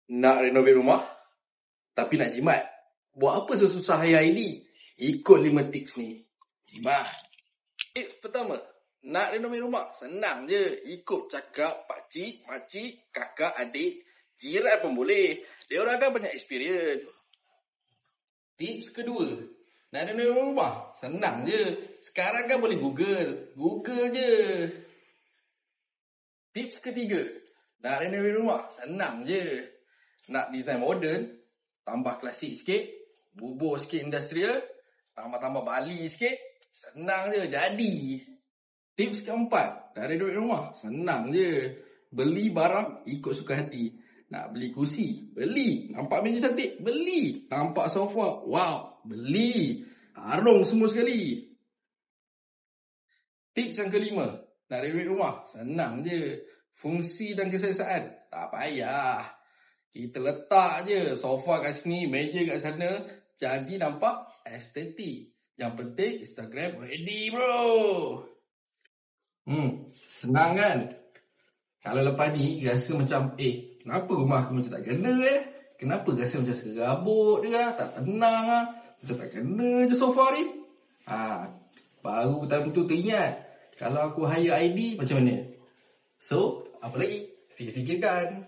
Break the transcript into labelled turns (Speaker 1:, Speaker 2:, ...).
Speaker 1: Nak renovate rumah, tapi nak jimat. Buat apa susah hire ID? Ikut 5 tips ni. Jimat. Tips pertama, nak renovate rumah, senang je. Ikut cakap pakcik, makcik, kakak, adik, jiran pun boleh. Dia orang kan banyak experience. Tips kedua, nak renovate rumah, senang je. Sekarang kan boleh Google. Google je. Tips ketiga, nak renovate rumah, senang je. Nak design moden, tambah klasik sikit, bubur sikit industrial, tambah-tambah Bali sikit, senang je, jadi. Tips keempat, nak renovate rumah, senang je. Beli barang ikut suka hati. Nak beli kursi, beli. Nampak meja cantik, beli. Nampak sofa, wow, beli. Harung semua sekali. Tips yang kelima, nak renovate rumah, senang je. Fungsi dan keselesaan, tak payah. Kita letak je sofa kat sini, meja kat sana, jadi nampak estetik. Yang penting Instagram ready bro. Senang kan? Kalau lepas ni rasa macam kenapa rumah aku macam tak kena Kenapa rasa macam serabut je tak tenang macam tak kena je sofa ni. Baru time tu teringat, kalau aku hire ID macam mana? So, apa lagi? Fikirkan.